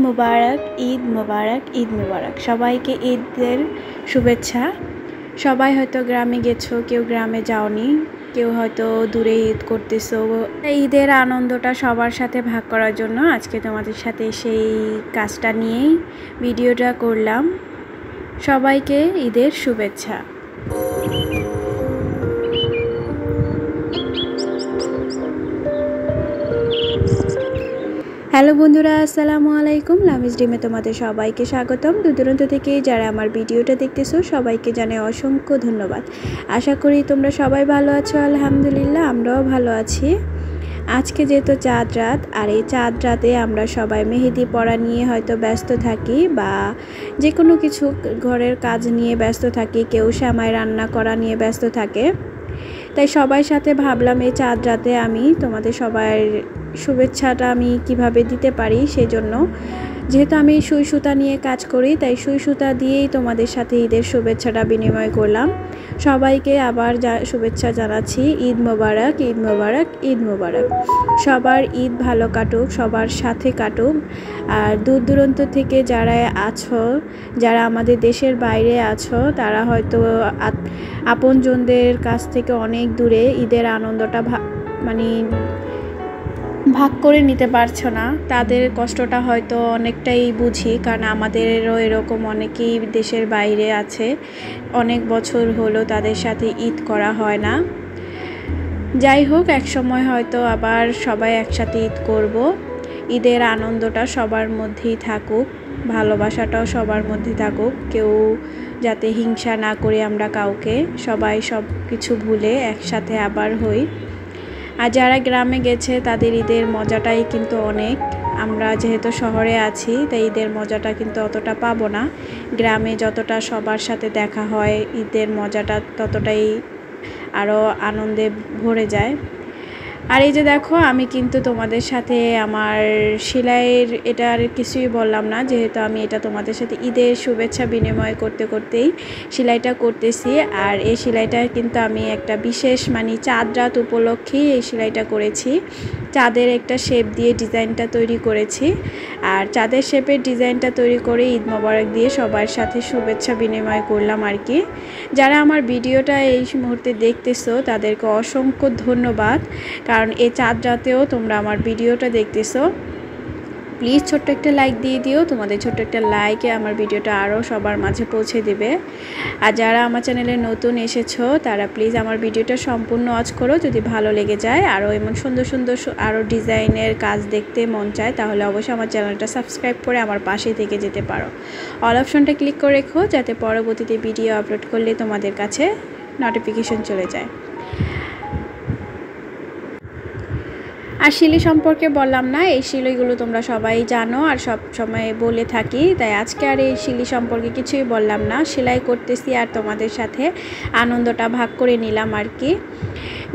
মুবারক, ঈদ মুবারক, ঈদ মুবারক। সবাইকে ঈদের শুভেচ্ছা। সবাই হয়তো গ্রামে গেছো, কেউ গ্রামে যাওনি, কেউ হয়তো দূরে ঈদ করতেছো। ঈদের আনন্দটা সবার সাথে ভাগ করার জন্য আজকে তোমাদের সাথে সেই কাজটা নিয়েই ভিডিওটা করলাম। সবাইকে ঈদের শুভেচ্ছা। হ্যালো বন্ধুরা, আসসালামু আলাইকুম। লামিজ ডিমে তোমাদের সবাইকে স্বাগতম। দূরদূরান্ত থেকে যারা আমার ভিডিওটা দেখতেছো সবাইকে জানাই অসংখ্য ধন্যবাদ। আশা করি তোমরা সবাই ভালো আছো। আলহামদুলিল্লাহ, আমরাও ভালো আছি। আজকে যেহেতু চাঁদ রাত, আর এই চাঁদ রাতে আমরা সবাই মেহেদি পরা নিয়ে হয়তো ব্যস্ত থাকি, বা যে কোনো কিছু ঘরের কাজ নিয়ে ব্যস্ত থাকি, কেউ সেমাই রান্না করা নিয়ে ব্যস্ত থাকে। তাই সবার সাথে ভাবলাম এই চাঁদ রাতে আমি তোমাদের সবার শুভেচ্ছাটা আমি কিভাবে দিতে পারি, সেই জন্য যেহেতু আমি সুই সুতা নিয়ে কাজ করি, তাই সুই সুতা দিয়েই তোমাদের সাথে ঈদের শুভেচ্ছাটা বিনিময় করলাম। সবাইকে আবার শুভেচ্ছা জানাচ্ছি। ঈদ মোবারক, ঈদ মোবারক, ঈদ মোবারক। সবার ঈদ ভালো কাটুক, সবার সাথে কাটুক। আর দূর দূরান্ত থেকে যারা আছো, যারা আমাদের দেশের বাইরে আছো, তারা হয়তো আপনজনদের কাছ থেকে অনেক দূরে ঈদের আনন্দটা ভাগ করে নিতে পারছো না। তাদের কষ্টটা হয়তো অনেকটাই বুঝি, কারণ আমাদেরও এরকম অনেকেই দেশের বাইরে আছে, অনেক বছর হলো তাদের সাথে ঈদ করা হয় না। যাই হোক, এক সময় হয়তো আবার সবাই একসাথে ঈদ করব। ঈদের আনন্দটা সবার মধ্যেই থাকুক, ভালোবাসাটাও সবার মধ্যে থাকুক, কেউ যাতে হিংসা না করি আমরা কাউকে, সবাই সব কিছু ভুলে একসাথে আবার হই। আর যারা গ্রামে গেছে তাদের ঈদের মজাটাই কিন্তু অনেক। আমরা যেহেতু শহরে আছি, তাই ঈদের মজাটা কিন্তু অতটা পাবো না। গ্রামে যতটা সবার সাথে দেখা হয়, ঈদের মজাটা ততটাই আরও আনন্দে ভরে যায়। আর এই যে দেখো, আমি কিন্তু তোমাদের সাথে আমার সেলাইয়ের এটা আর কিছুই বললাম না, যেহেতু আমি এটা তোমাদের সাথে ঈদের শুভেচ্ছা বিনিময় করতে করতেই সেলাইটা করতেছি। আর এই সেলাইটা কিন্তু আমি একটা বিশেষ চাঁদ রাত উপলক্ষেই এই সেলাইটা করেছি। চাঁদের একটা শেপ দিয়ে ডিজাইনটা তৈরি করেছি, আর চাঁদের শেপের ডিজাইনটা তৈরি করে ঈদ মোবারক দিয়ে সবার সাথে শুভেচ্ছা বিনিময় করলাম আর কি। যারা আমার ভিডিওটা এই মুহূর্তে দেখতেছো তাদেরকে অসংখ্য ধন্যবাদ, কারণ এই চাঁদ রাতেও তোমরা আমার ভিডিওটা দেখতেছো। প্লিজ ছোট্ট একটা লাইক দিয়ে দিও। তোমাদের ছোট্ট একটা লাইকে আমার ভিডিওটা আরও সবার মাঝে পৌঁছে দেবে। আর যারা আমার চ্যানেলে নতুন এসেছো তারা প্লিজ আমার ভিডিওটা সম্পূর্ণ ওয়াচ করো। যদি ভালো লেগে যায়, আরও এমন সুন্দর সুন্দর আরও ডিজাইনের কাজ দেখতে মন চায়, তাহলে অবশ্যই আমার চ্যানেলটা সাবস্ক্রাইব করে আমার পাশে থেকে যেতে পারো। অল অপশনটা ক্লিক করে রেখো, যাতে পরবর্তীতে ভিডিও আপলোড করলে তোমাদের কাছে নোটিফিকেশন চলে যায়। আর সিলি সম্পর্কে বললাম না, এই সিলিগুলো তোমরা সবাই জানো আর সব সময় বলে থাকি, তাই আজকে আর এই সিলি সম্পর্কে কিছুই বললাম না। সেলাই করতেছি আর তোমাদের সাথে আনন্দটা ভাগ করে নিলাম আর কি।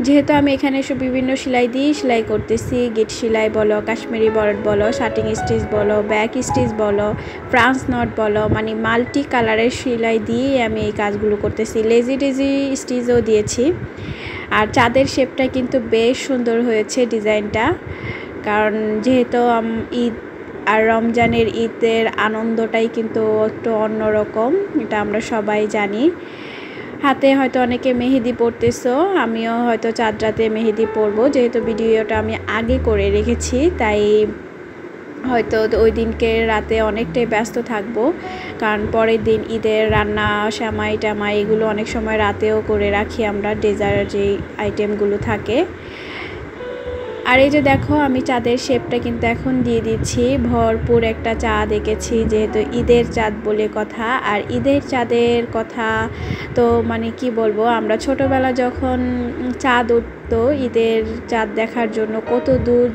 যেহেতু আমি এখানে বিভিন্ন সেলাই দিয়ে সেলাই করতেছি, গিট সেলাই বলো, কাশ্মীরি বরড বলো, শার্টিং স্টিচ বলো, ব্যাক স্টিচ বলো, ফ্রান্স নট বলো, মাল্টি কালারের সেলাই দিয়ে আমি এই কাজগুলো করতেছি। লেজি ডেজি স্টিচও দিয়েছি। আর চাঁদের শেপটা কিন্তু বেশ সুন্দর হয়েছে ডিজাইনটা, কারণ যেহেতু ঈদ আর রমজানের ঈদের আনন্দটাই কিন্তু একটু অন্যরকম, এটা আমরা সবাই জানি। হাতে হয়তো অনেকে মেহেদি পরতেছো, আমিও হয়তো চাঁদ রাতে মেহেদি পরবো। যেহেতু ভিডিওটা আমি আগে করে রেখেছি, তাই হয়তো ওই দিনকে রাতে অনেকটাই ব্যস্ত থাকবো, কারণ পরের দিন ঈদের রান্না, সেমাই টামাই এগুলো অনেক সময় রাতেও করে রাখি আমরা, ডেজার্ট যেই আইটেমগুলো থাকে। আর এই যে দেখো, আমি চাঁদের শেপটা কিন্তু এখন দিয়ে দিচ্ছি। ভরপুর একটা চাঁদ এঁকেছি, যেহেতু ঈদের চাঁদ বলে কথা। আর ঈদের চাঁদের কথা তো কি বলবো, আমরা ছোটোবেলা যখন চাঁদ উঠতো ঈদের চাঁদ দেখার জন্য কত দূর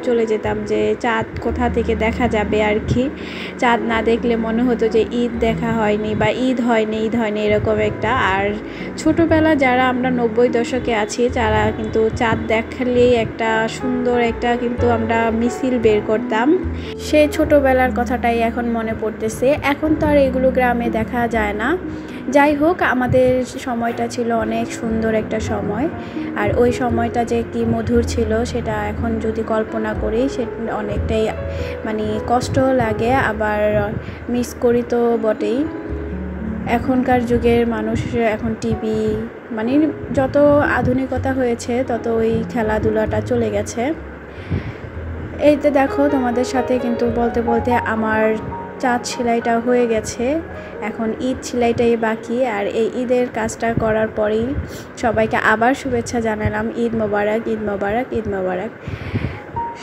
চলে যেতাম, যে চাঁদ কোথা থেকে দেখা যাবে আর কি। চাঁদ না দেখলে মনে হতো যে ঈদ দেখা হয়নি, বা ঈদ হয়নি এরকম একটা। আর ছোটোবেলা যারা আমরা 90 দশকে আছি, যারা কিন্তু চাঁদ দেখলেই একটা সুন্দর একটা কিন্তু আমরা মিছিল বের করতাম। সেই ছোটোবেলার কথাটাই এখন মনে পড়তেছে। এখন তো আর এগুলো গ্রামে দেখা যায় না, যাই হোক, আমাদের সময়টা ছিল অনেক সুন্দর একটা সময়। আর ওই সময়টা যে কি মধুর ছিল সেটা এখন যদি কল্পনা করি সে অনেকটাই মানে কষ্ট লাগে, আবার মিস করি তো বটেই। এখনকার যুগের মানুষ এখন টিভি মানে যত আধুনিকতা হয়েছে তত ওই খেলাধুলাটা চলে গেছে। এইতে দেখো তোমাদের সাথে কিন্তু বলতে বলতে আমার চাঁদ সেলাইটা হয়ে গেছে, এখন ঈদ সেলাইটাই বাকি। আর এই ঈদের কাজটা করার পরেই সবাইকে আবার শুভেচ্ছা জানালাম, ঈদ মোবারক, ঈদ মোবারক, ঈদ মোবারক।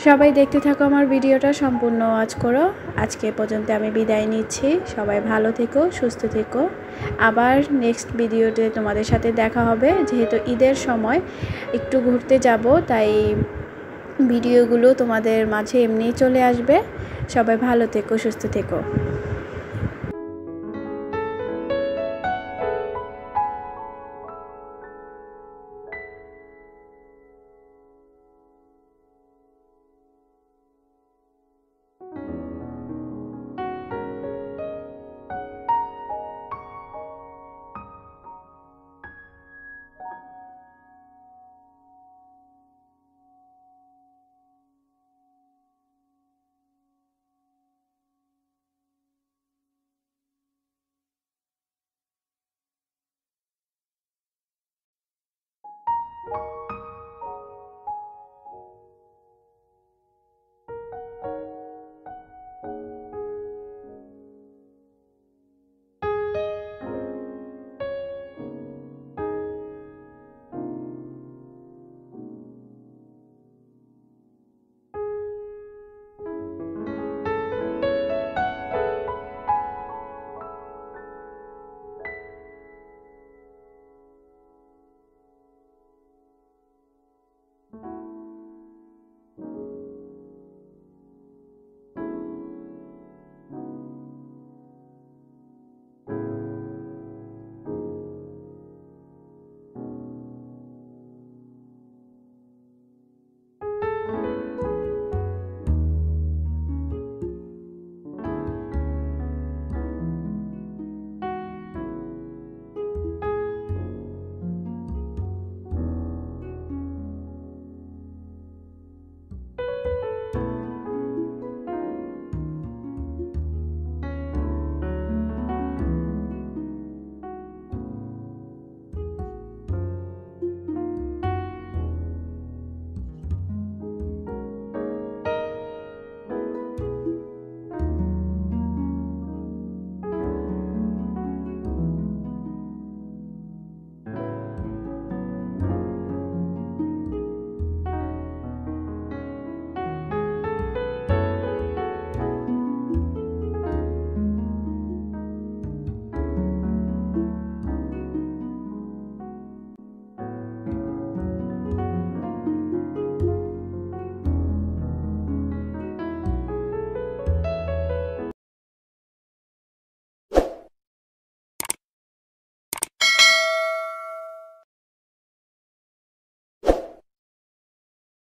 সবাই দেখতে থাকো আমার ভিডিওটা, সম্পূর্ণ ওয়াচ করো। আজকে পর্যন্ত আমি বিদায় নিচ্ছি, সবাই ভালো থেকো, সুস্থ থেকো। আবার নেক্সট ভিডিওতে তোমাদের সাথে দেখা হবে। যেহেতু ঈদের সময় একটু ঘুরতে যাব, তাই ভিডিওগুলো তোমাদের মাঝে এমনিই চলে আসবে। সবাই ভালো থেকো, সুস্থ থেকো।